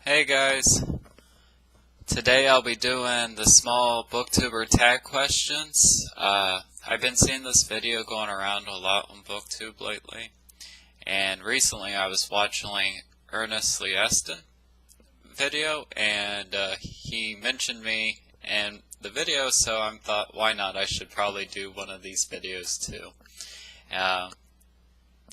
Hey guys, today I'll be doing the Small Booktuber Tag questions. I've been seeing this video going around a lot on Booktube lately, and recently I was watching EarnestlyEston video, and he mentioned me in the video, so I thought, why not? I should probably do one of these videos too.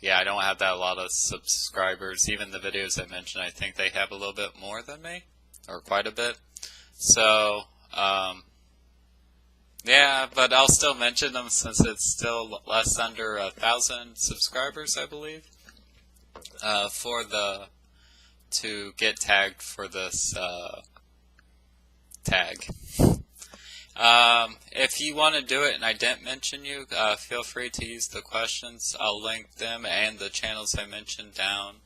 Yeah, I don't have that a lot of subscribers. Even the videos I mentioned, I think they have a little bit more than me, or quite a bit. So, yeah, but I'll still mention them since it's still less under 1,000 subscribers, I believe, to get tagged for this tag. If you want to do it and I didn't mention you, feel free to use the questions. I'll link them and the channels I mentioned down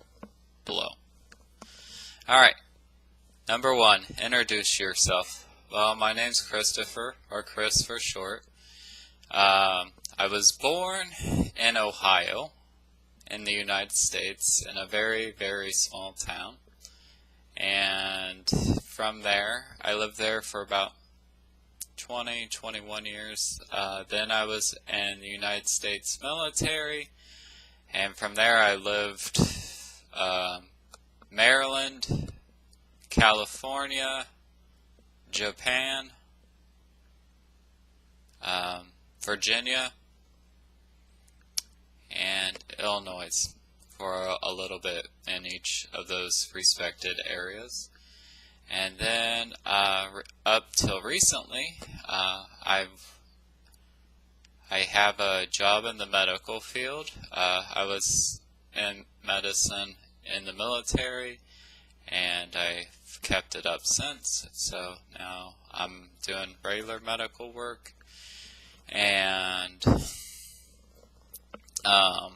below. Alright, number 1, introduce yourself. Well, my name's Christopher, or Chris for short. I was born in Ohio, in the United States, in a very, very small town. And from there, I lived there for about 21 years. Then I was in the United States military, and from there I lived Maryland, California, Japan, Virginia, and Illinois for a little bit in each of those respected areas. And then up till recently, I have a job in the medical field. I was in medicine in the military, and I've kept it up since. So now I'm doing regular medical work, and I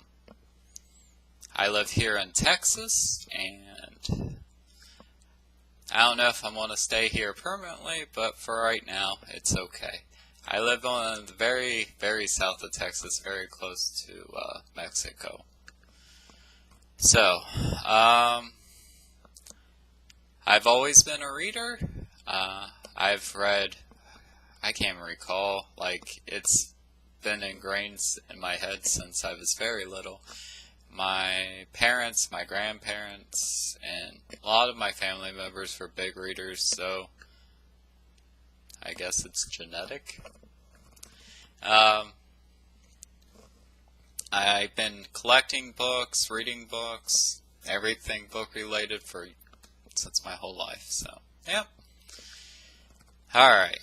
live here in Texas, and I don't know if I want to stay here permanently, but for right now, it's okay. I live on the very, very south of Texas, very close to Mexico. So, I've always been a reader. I've read, I can't recall, like, it's been ingrained in my head since I was very little. My parents, my grandparents, and a lot of my family members were big readers, so I guess it's genetic. I've been collecting books, reading books, everything book-related since my whole life, so, yeah. Alright,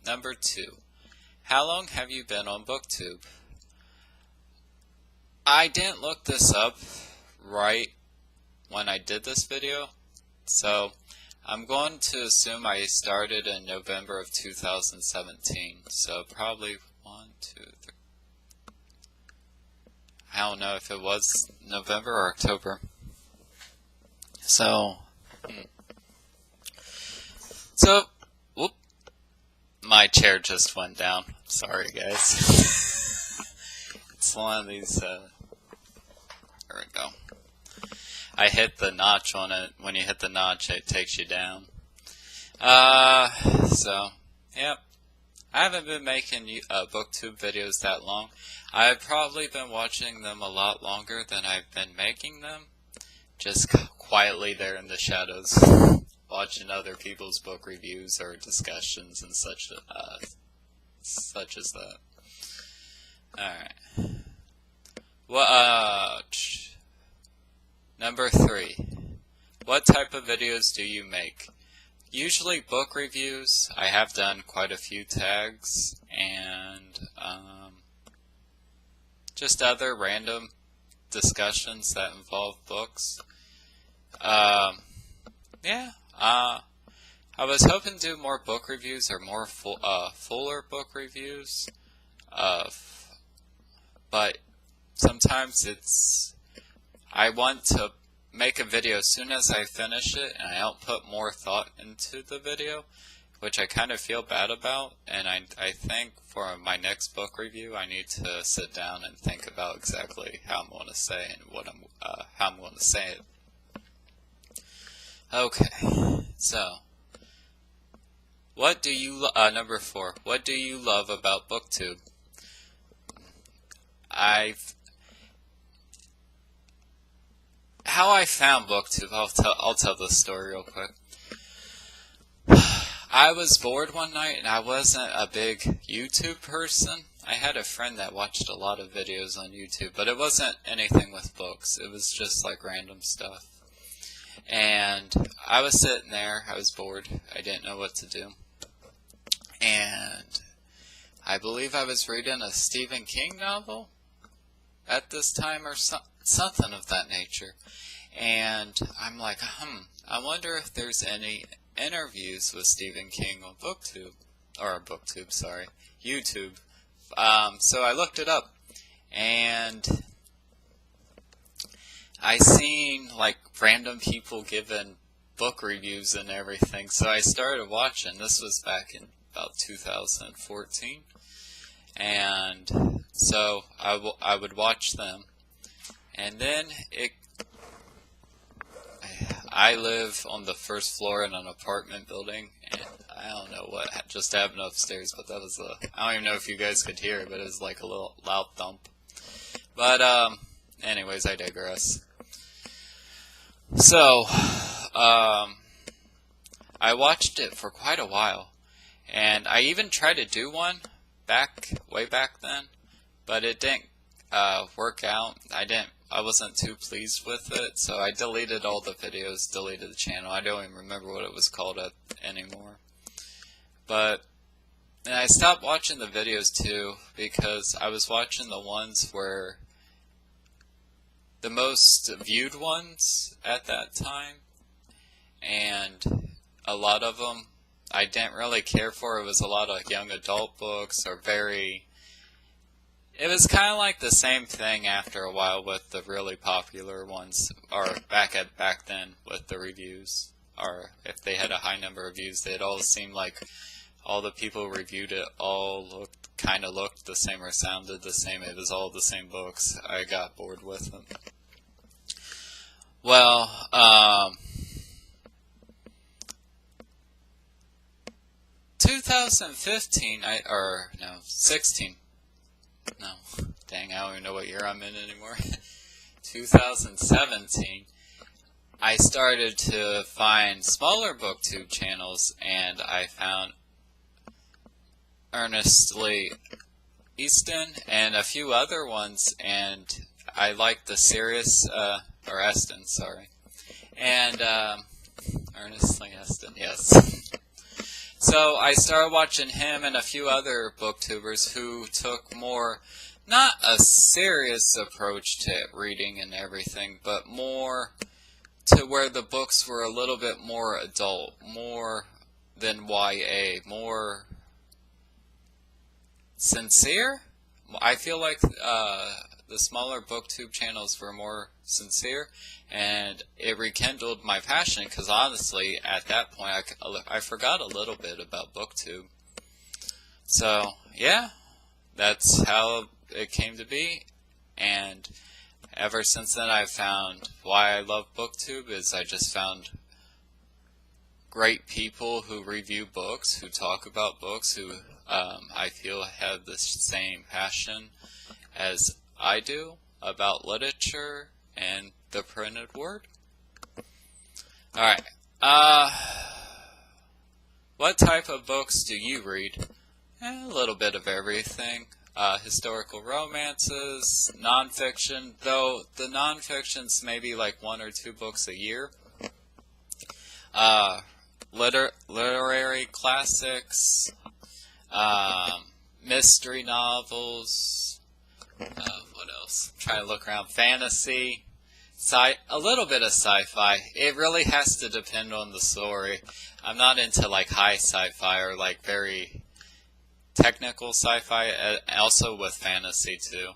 number 2. How long have you been on Booktube? I didn't look this up right when I did this video, so I'm going to assume I started in November of 2017, so probably 1, 2, 3. I don't know if it was November or October. So, whoop, my chair just went down. Sorry, guys. It's one of these, there we go. I hit the notch on it. When you hit the notch, it takes you down. So, yep. I haven't been making Booktube videos that long. I've probably been watching them a lot longer than I've been making them. Just quietly there in the shadows, watching other people's book reviews or discussions and such as that. Alright. Number 3. What type of videos do you make? Usually book reviews. I have done quite a few tags, and just other random discussions that involve books. Yeah. I was hoping to do more book reviews or more fuller book reviews. But sometimes I want to make a video as soon as I finish it, and I don't put more thought into the video, which I kind of feel bad about. And I think for my next book review, I need to sit down and think about exactly how I'm going to say and how I'm going to say it. Okay, so what do you number 4? What do you love about Booktube? How I found Booktube. I'll tell the story real quick. I was bored one night and I wasn't a big YouTube person. I had a friend that watched a lot of videos on YouTube, but it wasn't anything with books. It was just like random stuff. And I was sitting there, I was bored, I didn't know what to do. And I believe I was reading a Stephen King novel at this time or something of that nature. And I'm like, I wonder if there's any interviews with Stephen King on YouTube. So I looked it up, and I seen like random people giving book reviews and everything. So I started watching. This was back in about 2014, and so I would watch them, and then I live on the first floor in an apartment building, and I don't know what just happened upstairs, but that was I don't even know if you guys could hear it, but it was like a little loud thump. But anyways, I digress. So I watched it for quite a while, and I even tried to do one way back then, but it didn't work out. I wasn't too pleased with it, so I deleted all the videos, deleted the channel. I don't even remember what it was called anymore. And I stopped watching the videos too, because I was watching the ones where the most viewed ones at that time, and a lot of them I didn't really care for. It was a lot of young adult books, or it was kind of like the same thing after a while with the really popular ones, or back then with the reviews, or if they had a high number of views, they'd all seem like all the people who reviewed it all kind of looked the same or sounded the same. It was all the same books. I got bored with them. Well, 2015, 16. No, dang, I don't even know what year I'm in anymore. 2017, I started to find smaller booktube channels, and I found EarnestlyEston and a few other ones, and I liked the series, or Eston, sorry. And EarnestlyEston, yes. So I started watching him and a few other booktubers who took more, not a serious approach to reading and everything, but more to where the books were a little bit more adult, more than YA, more sincere. I feel like the smaller booktube channels were more sincere, and it rekindled my passion, because honestly, at that point, I forgot a little bit about booktube. So, yeah, that's how it came to be, and ever since then I've found why I love booktube is I just found great people who review books, who talk about books, who I feel have the same passion as I do about literature and the printed word. Alright, what type of books do you read? A little bit of everything. Historical romances, nonfiction, though the nonfiction's maybe like 1 or 2 books a year. Literary classics, mystery novels, what else? I'm trying to look around. Fantasy, a little bit of sci-fi. It really has to depend on the story. I'm not into like high sci-fi or like very technical sci-fi, also with fantasy too.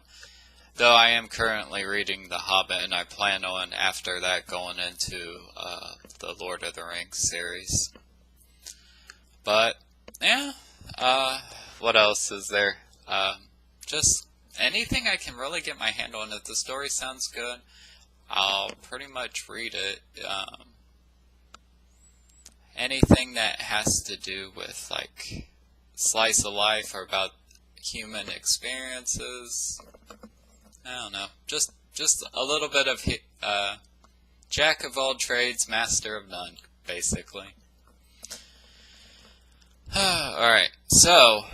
Though I am currently reading The Hobbit, and I plan on after that going into the Lord of the Rings series. But yeah, what else is there? Just anything I can really get my hand on. If the story sounds good, I'll pretty much read it. anything that has to do with like slice of life or about human experiences. I don't know, just a little bit of jack of all trades, master of none, basically. Alright, so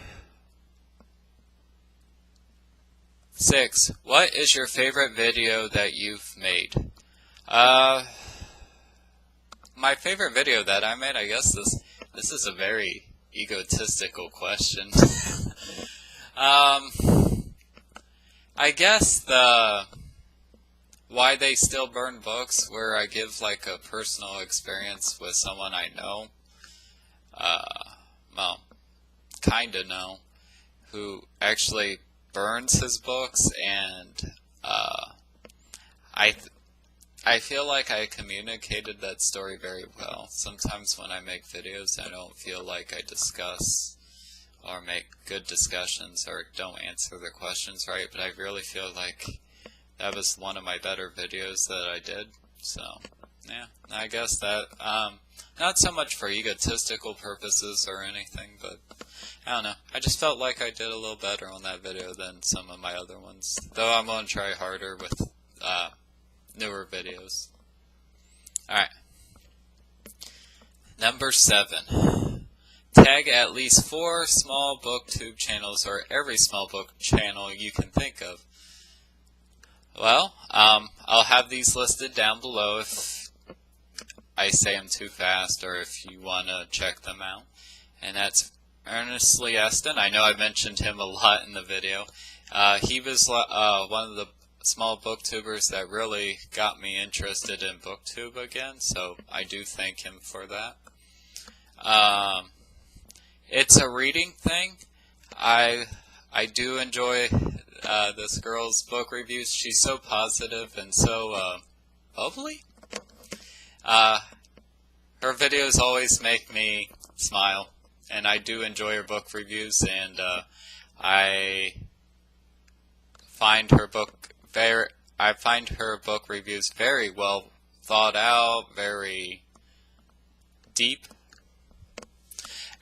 6. What is your favorite video that you've made? My favorite video that I made, I guess this is a very egotistical question. I guess the Why They Still Burn Books, where I give like a personal experience with someone I know, well, kinda know, who actually burns his books, and I feel like I communicated that story very well. Sometimes when I make videos, I don't feel like I discuss or make good discussions or don't answer the questions right, but I really feel like that was one of my better videos that I did. So, yeah, I guess that, not so much for egotistical purposes or anything, but I don't know. I just felt like I did a little better on that video than some of my other ones. Though I'm going to try harder with newer videos. Alright. Number 7. Tag at least 4 small booktube channels or every small book channel you can think of. Well, I'll have these listed down below if I say them too fast or if you want to check them out. And that's EarnestlyEston. I know I mentioned him a lot in the video. He was one of the small booktubers that really got me interested in Booktube again, so I do thank him for that. It's a reading thing. I do enjoy this girl's book reviews. She's so positive and so bubbly. Her videos always make me smile, and I do enjoy her book reviews, and I find her book reviews very well thought out, very deep.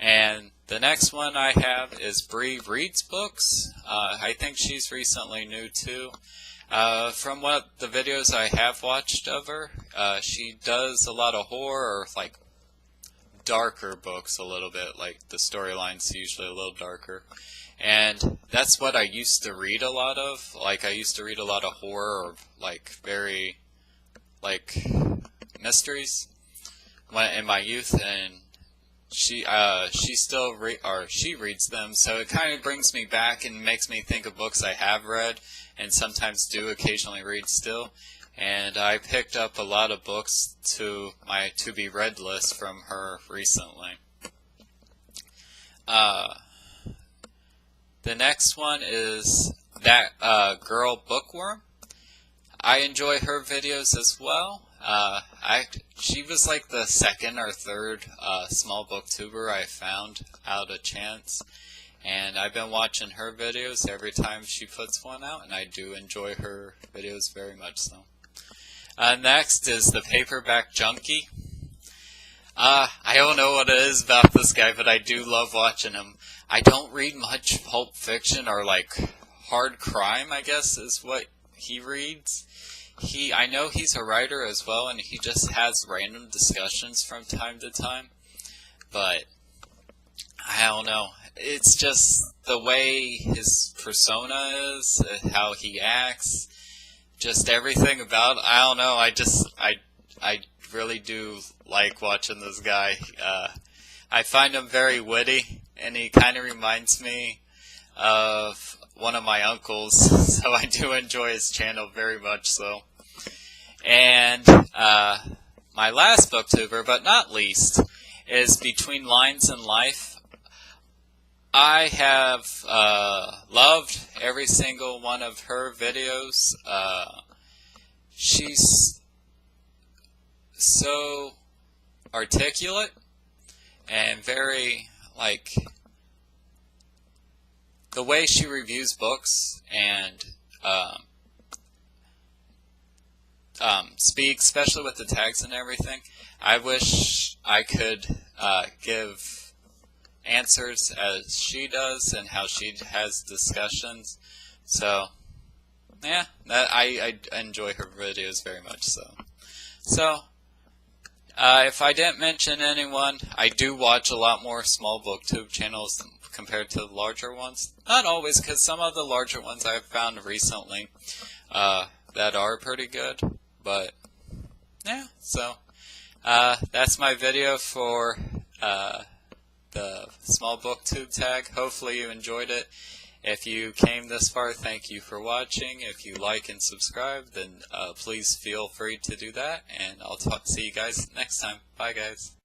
And the next one I have is Bree Reads Books. I think she's recently new too. From what the videos I have watched of her, she does a lot of horror or like darker books a little bit, like the storyline's usually a little darker. And that's what I used to read a lot of. Like, I used to read a lot of horror or, like, very, like, mysteries in my youth. And she reads them. So it kind of brings me back and makes me think of books I have read and sometimes do occasionally read still. And I picked up a lot of books to my to-be-read list from her recently. The next one is That Girl Bookworm. I enjoy her videos as well. She was like the second or third small booktuber I found out of chance. And I've been watching her videos every time she puts one out, and I do enjoy her videos very much so. Next is the Paperback Junky. I don't know what it is about this guy, but I do love watching him. I don't read much pulp fiction or like hard crime, I guess is what he reads. I know he's a writer as well, and he just has random discussions from time to time. But I don't know. It's just the way his persona is, how he acts, just everything about it. I don't know. I really do like watching this guy. I find him very witty, and he kind of reminds me of one of my uncles, so I do enjoy his channel very much so. And my last booktuber, but not least, is Between Lines in Life. I have loved every single one of her videos. She's so articulate and very, like, the way she reviews books and speak, especially with the tags and everything. I wish I could give answers as she does and how she has discussions. So, yeah, I enjoy her videos very much. So, if I didn't mention anyone, I do watch a lot more small booktube channels compared to the larger ones. Not always, because some of the larger ones I've found recently that are pretty good. But, yeah, so that's my video for the Small Booktube Tag. Hopefully you enjoyed it. If you came this far, thank you for watching. If you like and subscribe, then please feel free to do that. And I'll see you guys next time. Bye, guys.